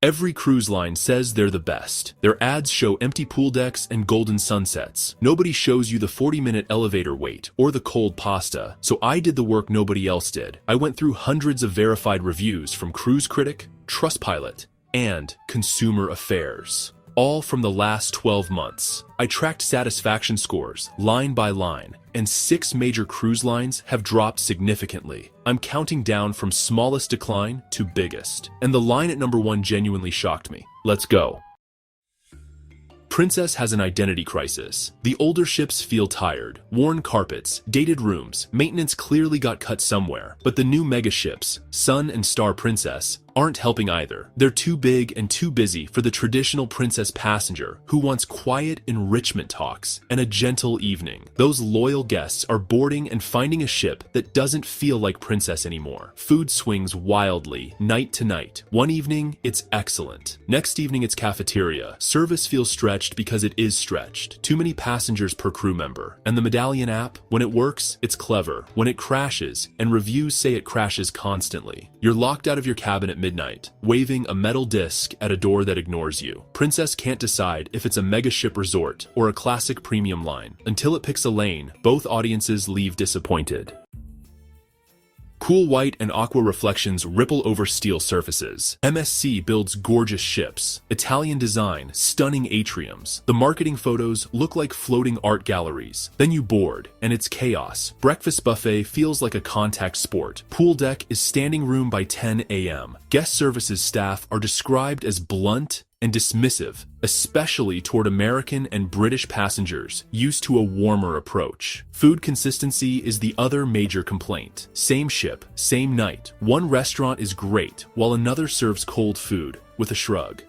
Every cruise line says they're the best. Their ads show empty pool decks and golden sunsets. Nobody shows you the 40-minute elevator wait or the cold pasta. So I did the work nobody else did. I went through hundreds of verified reviews from Cruise Critic, Trustpilot, and Consumer Affairs, all from the last 12 months. I tracked satisfaction scores line by line, and 6 major cruise lines have dropped significantly. I'm counting down from smallest decline to biggest, and the line at number 1 genuinely shocked me. Let's go. Princess has an identity crisis. The older ships feel tired, worn carpets, dated rooms, maintenance clearly got cut somewhere, but the new mega ships, Sun and Star Princess, aren't helping either. They're too big and too busy for the traditional princess passenger who wants quiet enrichment talks and a gentle evening. Those loyal guests are boarding and finding a ship that doesn't feel like Princess anymore. Food swings wildly, night to night. One evening, it's excellent. Next evening, it's cafeteria. Service feels stretched because it is stretched. Too many passengers per crew member. And the Medallion app, when it works, it's clever. When it crashes, and reviews say it crashes constantly, you're locked out of your cabin at midnight, waving a metal disc at a door that ignores you. Princess can't decide if it's a mega ship resort or a classic premium line. Until it picks a lane, both audiences leave disappointed. Cool white and aqua reflections ripple over steel surfaces. MSC builds gorgeous ships. Italian design, stunning atriums. The marketing photos look like floating art galleries. Then you board, and it's chaos. Breakfast buffet feels like a contact sport. Pool deck is standing room by 10 a.m. Guest services staff are described as blunt and dismissive, especially toward American and British passengers used to a warmer approach. Food consistency is the other major complaint. Same ship, same night. One restaurant is great, while another serves cold food with a shrug.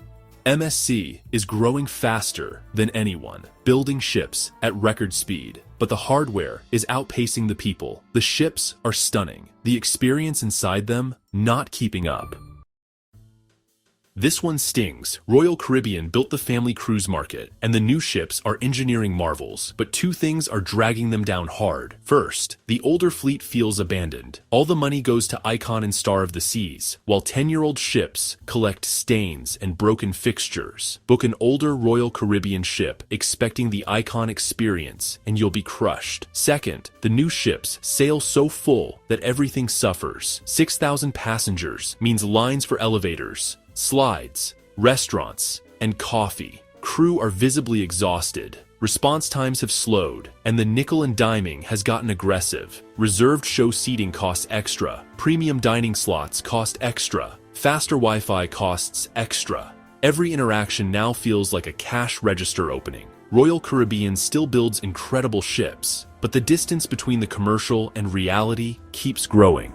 MSC is growing faster than anyone, building ships at record speed. But the hardware is outpacing the people. The ships are stunning. The experience inside them, not keeping up. This one stings. Royal Caribbean built the family cruise market, and the new ships are engineering marvels, but 2 things are dragging them down hard. First, the older fleet feels abandoned. All the money goes to Icon and Star of the Seas, while 10-year-old ships collect stains and broken fixtures. Book an older Royal Caribbean ship expecting the Icon experience, and you'll be crushed. Second, the new ships sail so full that everything suffers. 6,000 passengers means lines for elevators, slides, restaurants, and coffee. Crew are visibly exhausted. Response times have slowed, and the nickel and diming has gotten aggressive. Reserved show seating costs extra. Premium dining slots cost extra. Faster Wi-Fi costs extra. Every interaction now feels like a cash register opening. Royal Caribbean still builds incredible ships, but the distance between the commercial and reality keeps growing.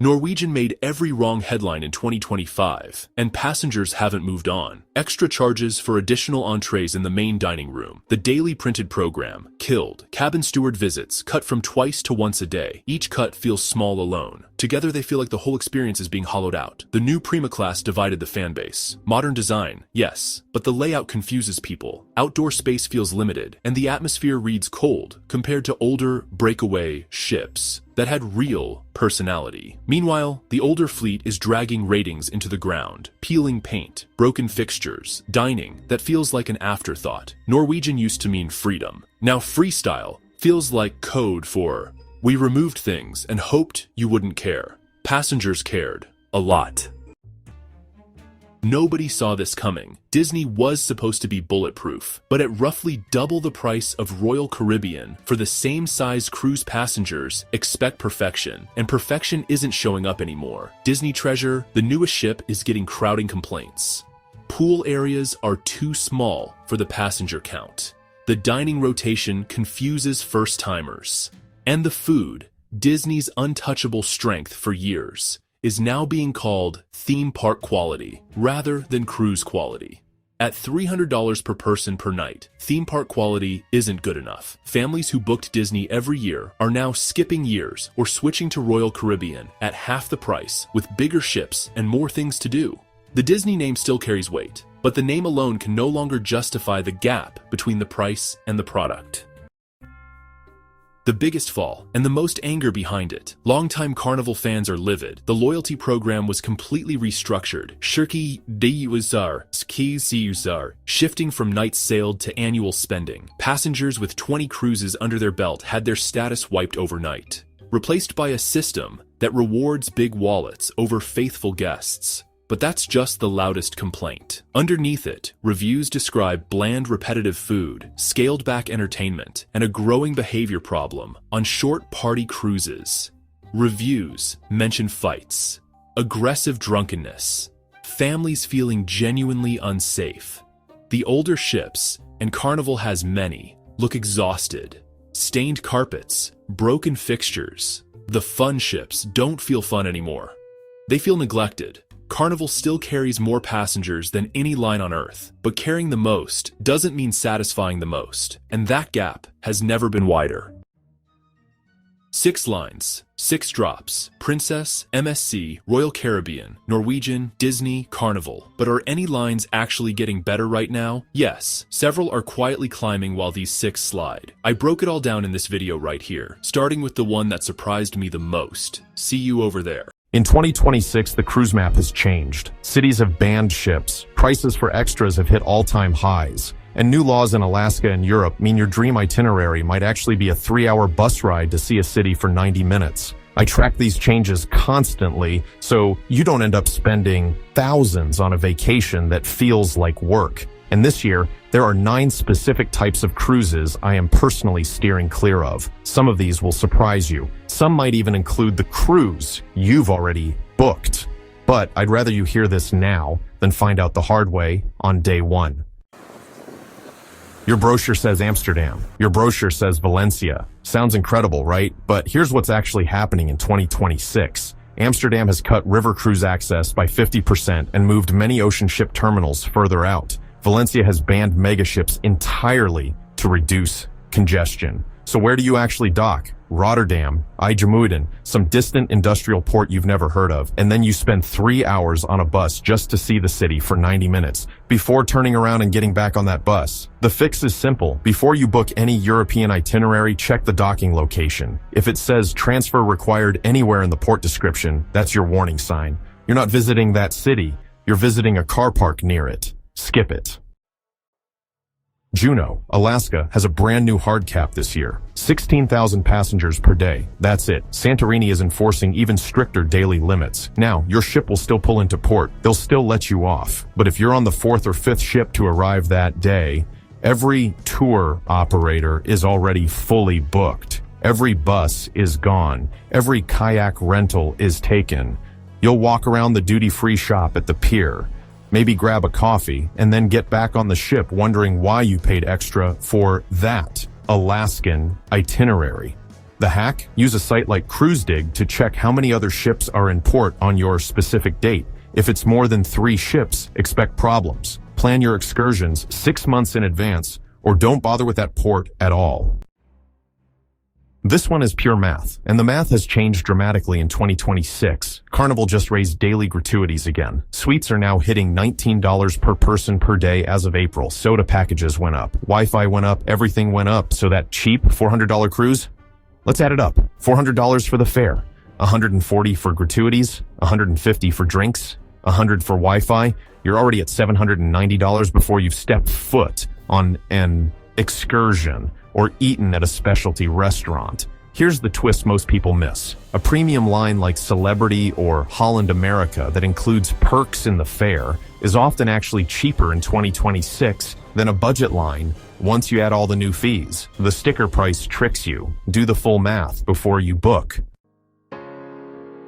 Norwegian made every wrong headline in 2025, and passengers haven't moved on. Extra charges for additional entrees in the main dining room. The daily printed program, killed. Cabin steward visits, cut from twice to once a day. Each cut feels small alone. Together they feel like the whole experience is being hollowed out. The new Prima class divided the fan base. Modern design, yes, but the layout confuses people. Outdoor space feels limited, and the atmosphere reads cold compared to older breakaway ships that had real personality. Meanwhile, the older fleet is dragging ratings into the ground, peeling paint, broken fixtures, dining that feels like an afterthought. Norwegian used to mean freedom. Now freestyle feels like code for, we removed things and hoped you wouldn't care. Passengers cared. A lot. Nobody saw this coming. Disney was supposed to be bulletproof, but at roughly double the price of Royal Caribbean for the same size cruise passengers expect perfection, and perfection isn't showing up anymore. Disney Treasure, the newest ship, is getting crowding complaints. Pool areas are too small for the passenger count. The dining rotation confuses first-timers. And the food, Disney's untouchable strength for years, is now being called theme park quality rather than cruise quality. At $300 per person per night, theme park quality isn't good enough. Families who booked Disney every year are now skipping years or switching to Royal Caribbean at half the price with bigger ships and more things to do. The Disney name still carries weight, but the name alone can no longer justify the gap between the price and the product. The biggest fall, and the most anger behind it. Longtime Carnival fans are livid. The loyalty program was completely restructured. Shifting from nights sailed to annual spending. Passengers with 20 cruises under their belt had their status wiped overnight, replaced by a system that rewards big wallets over faithful guests. But that's just the loudest complaint. Underneath it, reviews describe bland, repetitive food, scaled-back entertainment, and a growing behavior problem on short party cruises. Reviews mention fights, aggressive drunkenness, families feeling genuinely unsafe. The older ships, and Carnival has many, look exhausted. Stained carpets, broken fixtures. The fun ships don't feel fun anymore. They feel neglected. Carnival still carries more passengers than any line on Earth, but carrying the most doesn't mean satisfying the most, and that gap has never been wider. 6 lines, 6 drops: Princess, MSC, Royal Caribbean, Norwegian, Disney, Carnival. But are any lines actually getting better right now? Yes, several are quietly climbing while these 6 slide. I broke it all down in this video right here, starting with the one that surprised me the most. See you over there. In 2026, the cruise map has changed. Cities have banned ships, prices for extras have hit all-time highs, and new laws in Alaska and Europe mean your dream itinerary might actually be a 3-hour bus ride to see a city for 90 minutes. I track these changes constantly so you don't end up spending thousands on a vacation that feels like work. And this year, there are 9 specific types of cruises I am personally steering clear of. Some of these will surprise you. Some might even include the cruise you've already booked. But I'd rather you hear this now than find out the hard way on day 1. Your brochure says Amsterdam. Your brochure says Valencia. Sounds incredible, right? But here's what's actually happening in 2026. Amsterdam has cut river cruise access by 50% and moved many ocean ship terminals further out. Valencia has banned megaships entirely to reduce congestion. So where do you actually dock? Rotterdam, IJmuiden, some distant industrial port you've never heard of, and then you spend 3 hours on a bus just to see the city for 90 minutes before turning around and getting back on that bus. The fix is simple. Before you book any European itinerary, check the docking location. If it says transfer required anywhere in the port description, that's your warning sign. You're not visiting that city, you're visiting a car park near it. Skip it. Juneau, Alaska has a brand new hard cap this year. 16,000 passengers per day. That's it. Santorini is enforcing even stricter daily limits. Now, your ship will still pull into port. They'll still let you off. But if you're on the 4th or 5th ship to arrive that day, every tour operator is already fully booked. Every bus is gone. Every kayak rental is taken. You'll walk around the duty-free shop at the pier, maybe grab a coffee, and then get back on the ship wondering why you paid extra for that Alaskan itinerary. The hack? Use a site like CruiseDig to check how many other ships are in port on your specific date. If it's more than 3 ships, expect problems. Plan your excursions 6 months in advance, or don't bother with that port at all. This one is pure math, and the math has changed dramatically in 2026. Carnival just raised daily gratuities again. Suites are now hitting $19 per person per day as of April. Soda packages went up. Wi-Fi went up. Everything went up. So that cheap $400 cruise? Let's add it up. $400 for the fare, $140 for gratuities, $150 for drinks, $100 for Wi-Fi. You're already at $790 before you've stepped foot on an excursion or eaten at a specialty restaurant. Here's the twist most people miss. A premium line like Celebrity or Holland America that includes perks in the fare is often actually cheaper in 2026 than a budget line once you add all the new fees. The sticker price tricks you. Do the full math before you book.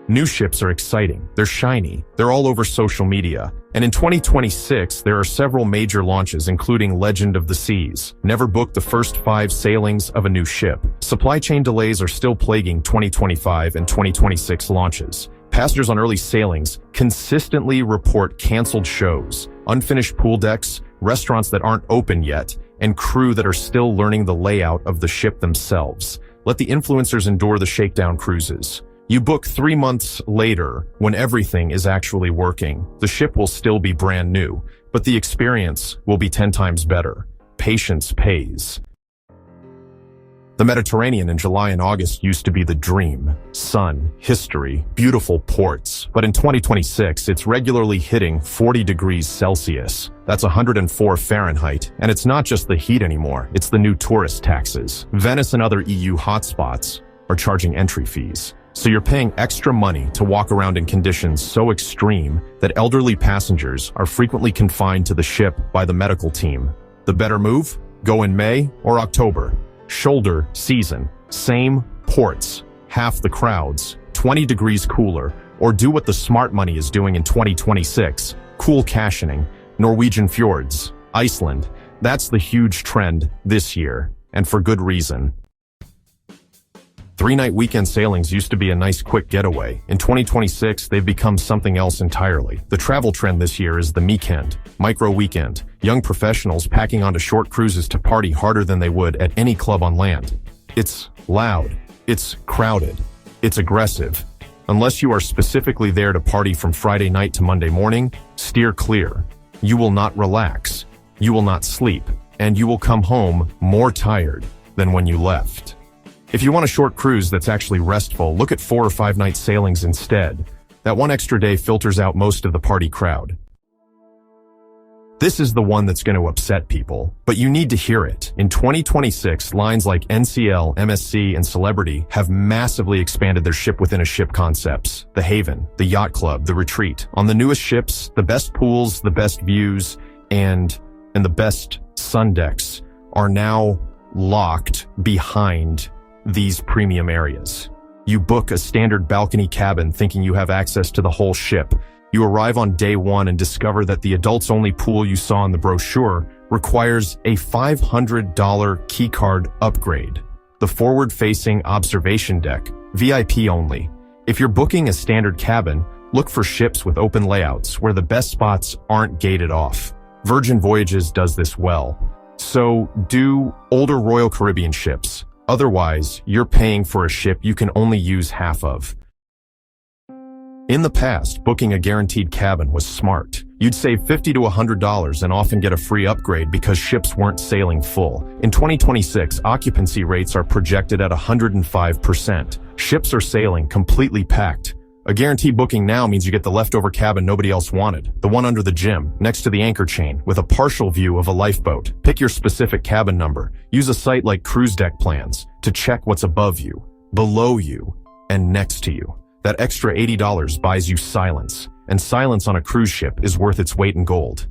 New ships are exciting. They're shiny. They're all over social media. And in 2026, there are several major launches, including Legend of the Seas. Never book the first 5 sailings of a new ship. Supply chain delays are still plaguing 2025 and 2026 launches. Passengers on early sailings consistently report canceled shows, unfinished pool decks, restaurants that aren't open yet, and crew that are still learning the layout of the ship themselves. Let the influencers endure the shakedown cruises. You book 3 months later when everything is actually working. The ship will still be brand new, but the experience will be 10 times better. Patience pays. The Mediterranean in July and August used to be the dream. Sun, history, beautiful ports. But in 2026, it's regularly hitting 40 degrees Celsius. That's 104 Fahrenheit. And it's not just the heat anymore, it's the new tourist taxes. Venice and other EU hotspots are charging entry fees. So you're paying extra money to walk around in conditions so extreme that elderly passengers are frequently confined to the ship by the medical team. The better move? Go in May or October. Shoulder season. Same ports. Half the crowds. 20 degrees cooler. Or do what the smart money is doing in 2026. Cool cashioning. Norwegian fjords. Iceland. That's the huge trend this year. And for good reason. 3-night weekend sailings used to be a nice quick getaway. In 2026, they've become something else entirely. The travel trend this year is the meekend, micro weekend. Young professionals packing onto short cruises to party harder than they would at any club on land. It's loud. It's crowded. It's aggressive. Unless you are specifically there to party from Friday night to Monday morning, steer clear. You will not relax. You will not sleep. And you will come home more tired than when you left. If you want a short cruise that's actually restful, look at 4 or 5 night sailings instead. That one extra day filters out most of the party crowd. This is the one that's going to upset people, but you need to hear it. In 2026, lines like NCL, MSC, and Celebrity have massively expanded their ship-within-a-ship concepts. The Haven, the Yacht Club, the Retreat. On the newest ships, the best pools, the best views, and the best sun decks are now locked behind these premium areas. You book a standard balcony cabin thinking you have access to the whole ship. You arrive on day 1 and discover that the adults-only pool you saw in the brochure requires a $500 keycard upgrade. The forward-facing observation deck, VIP only. If you're booking a standard cabin, look for ships with open layouts where the best spots aren't gated off. Virgin Voyages does this well. So do older Royal Caribbean ships. Otherwise, you're paying for a ship you can only use half of. In the past, booking a guaranteed cabin was smart. You'd save $50 to $100 and often get a free upgrade because ships weren't sailing full. In 2026, occupancy rates are projected at 105%. Ships are sailing completely packed. A guaranteed booking now means you get the leftover cabin nobody else wanted, the one under the gym, next to the anchor chain, with a partial view of a lifeboat. Pick your specific cabin number. Use a site like Cruise Deck Plans to check what's above you, below you, and next to you. That extra $80 buys you silence, and silence on a cruise ship is worth its weight in gold.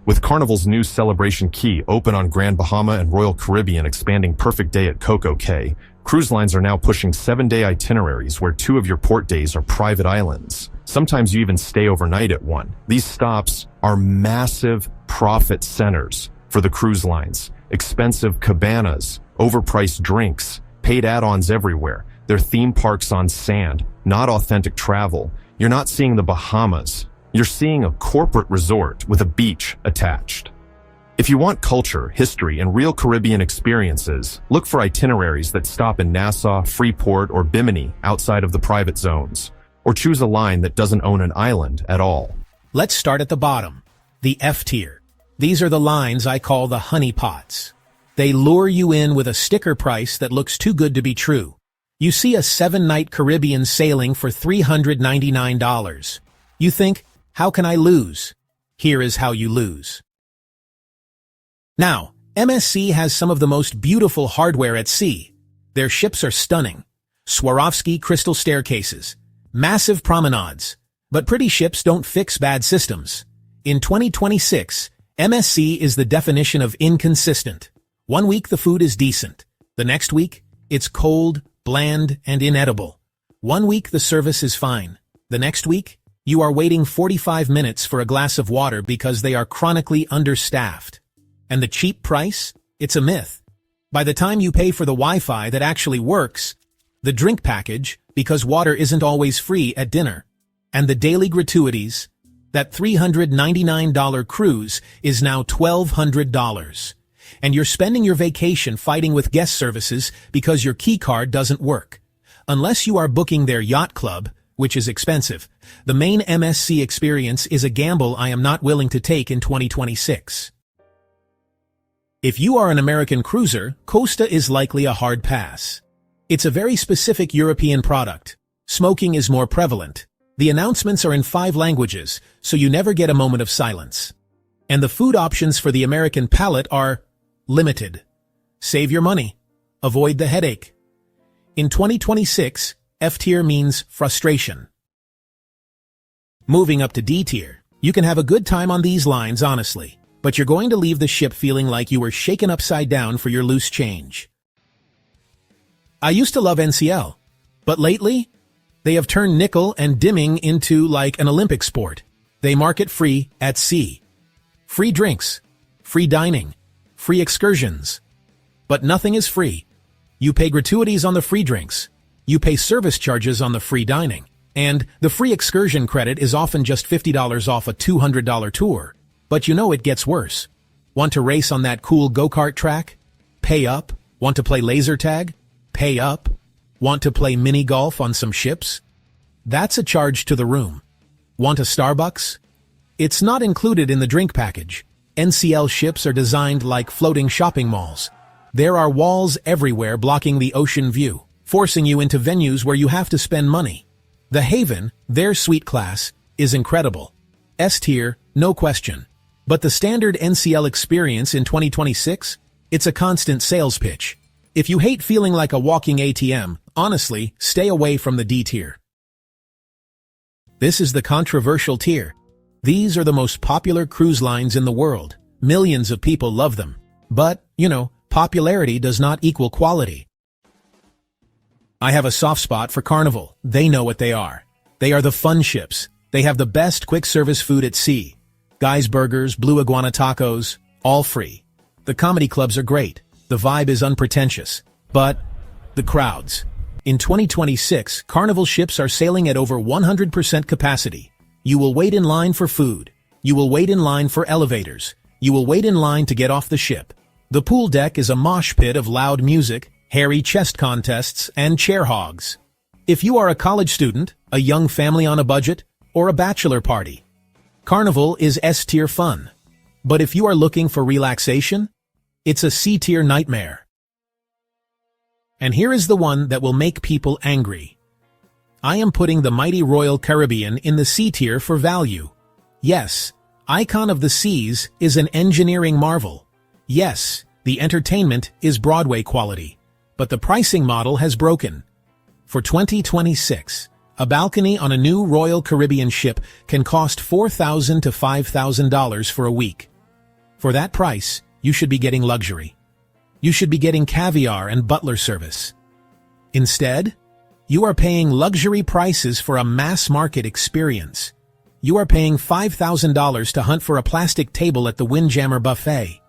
With Carnival's new Celebration Key open on Grand Bahama and Royal Caribbean expanding Perfect Day at Coco Cay, cruise lines are now pushing 7-day itineraries where 2 of your port days are private islands. Sometimes you even stay overnight at one. These stops are massive profit centers for the cruise lines. Expensive cabanas, overpriced drinks, paid add-ons everywhere. They're theme parks on sand, not authentic travel. You're not seeing the Bahamas. You're seeing a corporate resort with a beach attached. If you want culture, history, and real Caribbean experiences, look for itineraries that stop in Nassau, Freeport, or Bimini outside of the private zones. Or choose a line that doesn't own an island at all. Let's start at the bottom, the F tier. These are the lines I call the honeypots. They lure you in with a sticker price that looks too good to be true. You see a 7-night Caribbean sailing for $399. You think, how can I lose? Here is how you lose. Now, MSC has some of the most beautiful hardware at sea. Their ships are stunning. Swarovski crystal staircases, massive promenades. But pretty ships don't fix bad systems. In 2026, MSC is the definition of inconsistent. One week the food is decent. The next week, it's cold, bland, and inedible. One week the service is fine. The next week, you are waiting 45 minutes for a glass of water because they are chronically understaffed. And the cheap price? It's a myth. By the time you pay for the Wi-Fi that actually works, the drink package, because water isn't always free at dinner, and the daily gratuities, that $399 cruise is now $1,200. And you're spending your vacation fighting with guest services because your key card doesn't work. Unless you are booking their yacht club, which is expensive, the main MSC experience is a gamble I am not willing to take in 2026. If you are an American cruiser, Costa is likely a hard pass. It's a very specific European product. Smoking is more prevalent. The announcements are in 5 languages, so you never get a moment of silence. And the food options for the American palate are limited. Save your money. Avoid the headache. In 2026, F tier means frustration. Moving up to D tier, you can have a good time on these lines, honestly, but you're going to leave the ship feeling like you were shaken upside down for your loose change. I used to love NCL, but lately, they have turned nickel and dimming into like an Olympic sport. They market free at sea. Free drinks, free dining, free excursions. But nothing is free. You pay gratuities on the free drinks. You pay service charges on the free dining. And the free excursion credit is often just $50 off a $200 tour. But you know it gets worse. Want to race on that cool go-kart track? Pay up. Want to play laser tag? Pay up. Want to play mini golf on some ships? That's a charge to the room. Want a Starbucks? It's not included in the drink package. NCL ships are designed like floating shopping malls. There are walls everywhere blocking the ocean view, forcing you into venues where you have to spend money. The Haven, their suite class, is incredible. S tier, no question. But the standard NCL experience in 2026? It's a constant sales pitch. If you hate feeling like a walking ATM, honestly, stay away from the D tier. This is the controversial tier. These are the most popular cruise lines in the world. Millions of people love them. But, popularity does not equal quality. I have a soft spot for Carnival. They know what they are. They are the fun ships. They have the best quick service food at sea. Guy's Burgers, Blue Iguana Tacos, all free. The comedy clubs are great. The vibe is unpretentious. But the crowds. In 2026, Carnival ships are sailing at over 100% capacity. You will wait in line for food. You will wait in line for elevators. You will wait in line to get off the ship. The pool deck is a mosh pit of loud music, hairy chest contests, and chair hogs. If you are a college student, a young family on a budget, or a bachelor party, Carnival is S-tier fun. But if you are looking for relaxation, it's a C-tier nightmare. And here is the one that will make people angry. I am putting the mighty Royal Caribbean in the C tier for value. Yes, Icon of the Seas is an engineering marvel. Yes, the entertainment is Broadway quality. But the pricing model has broken. For 2026, a balcony on a new Royal Caribbean ship can cost $4,000 to $5,000 for a week. For that price, you should be getting luxury. You should be getting caviar and butler service. Instead, you are paying luxury prices for a mass-market experience. You are paying $5,000 to hunt for a plastic table at the Windjammer Buffet.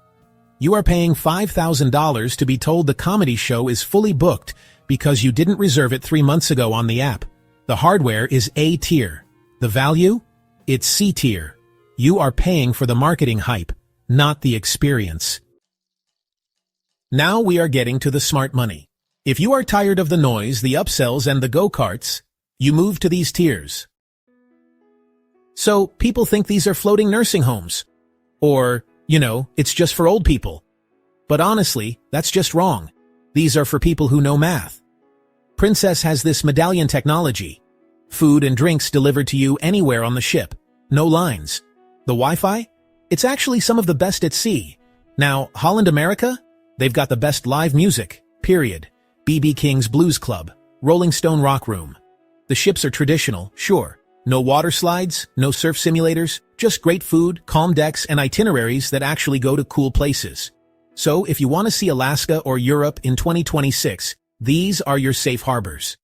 You are paying $5,000 to be told the comedy show is fully booked because you didn't reserve it 3 months ago on the app. The hardware is A tier. The value? It's C tier. You are paying for the marketing hype, not the experience. Now we are getting to the smart money. If you are tired of the noise, the upsells, and the go-karts, you move to these tiers. So, people think these are floating nursing homes. Or, it's just for old people. But honestly, that's just wrong. These are for people who know math. Princess has this medallion technology. Food and drinks delivered to you anywhere on the ship. No lines. The Wi-Fi? It's actually some of the best at sea. Now, Holland America? They've got the best live music, period. B.B. King's Blues Club, Rolling Stone Rock Room. The ships are traditional, sure. No water slides, no surf simulators, just great food, calm decks, and itineraries that actually go to cool places. So, if you want to see Alaska or Europe in 2026, these are your safe harbors.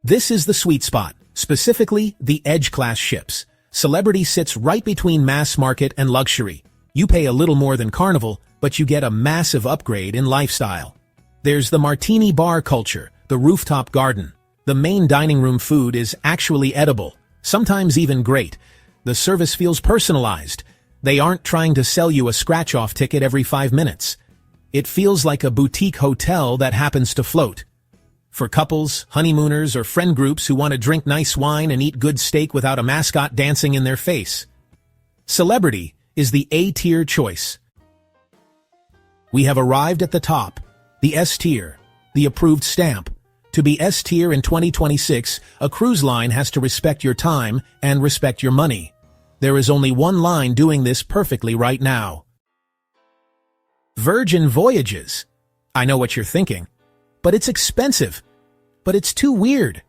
This is the sweet spot, specifically the Edge-class ships. Celebrity sits right between mass market and luxury. You pay a little more than Carnival, but you get a massive upgrade in lifestyle. There's the martini bar culture, the rooftop garden. The main dining room food is actually edible, sometimes even great. The service feels personalized. They aren't trying to sell you a scratch-off ticket every 5 minutes. It feels like a boutique hotel that happens to float. For couples, honeymooners, or friend groups who want to drink nice wine and eat good steak without a mascot dancing in their face. Celebrity is the A-tier choice. We have arrived at the top, the S tier, the approved stamp. To be S tier in 2026, a cruise line has to respect your time and respect your money. There is only one line doing this perfectly right now. Virgin Voyages. I know what you're thinking, but it's expensive. But it's too weird.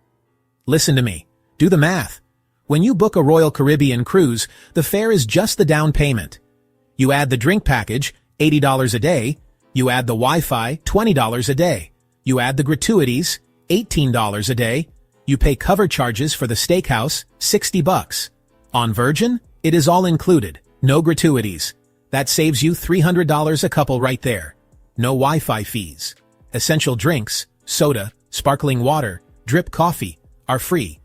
Listen to me. Do the math. When you book a Royal Caribbean cruise, the fare is just the down payment. You add the drink package, $80 a day. You add the Wi-Fi, $20 a day. You add the gratuities, $18 a day. You pay cover charges for the steakhouse, $60. On Virgin, it is all included, no gratuities. That saves you $300 a couple right there. No Wi-Fi fees. Essential drinks, soda, sparkling water, drip coffee, are free.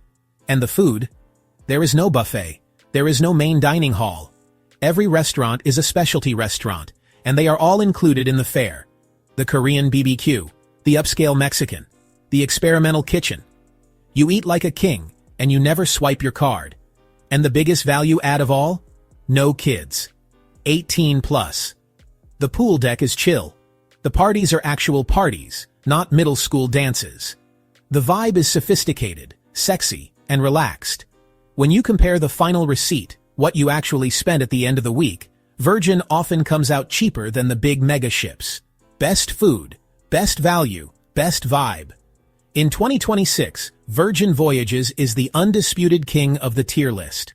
And the food? There is no buffet. There is no main dining hall. Every restaurant is a specialty restaurant, and they are all included in the fare. The Korean BBQ, the upscale Mexican, the experimental kitchen. You eat like a king, and you never swipe your card. And the biggest value add of all? No kids. 18 plus. The pool deck is chill. The parties are actual parties, not middle school dances. The vibe is sophisticated, sexy, and relaxed. When you compare the final receipt, what you actually spent at the end of the week, Virgin often comes out cheaper than the big mega ships. Best food, best value, best vibe. In 2026, Virgin Voyages is the undisputed king of the tier list.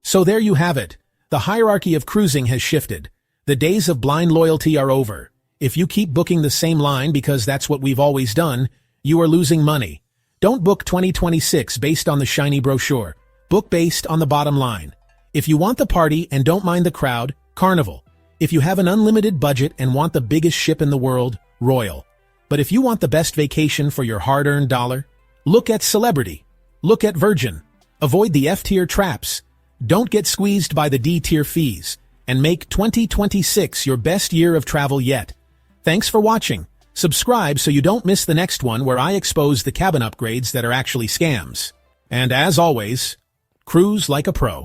So there you have it. The hierarchy of cruising has shifted. The days of blind loyalty are over. If you keep booking the same line because that's what we've always done, you are losing money. Don't book 2026 based on the shiny brochure. Book based on the bottom line. If you want the party and don't mind the crowd, Carnival. If you have an unlimited budget and want the biggest ship in the world, Royal. But if you want the best vacation for your hard-earned dollar, look at Celebrity. Look at Virgin. Avoid the F-tier traps. Don't get squeezed by the D-tier fees. And make 2026 your best year of travel yet. Thanks for watching. Subscribe so you don't miss the next one where I expose the cabin upgrades that are actually scams. And as always, cruise like a pro.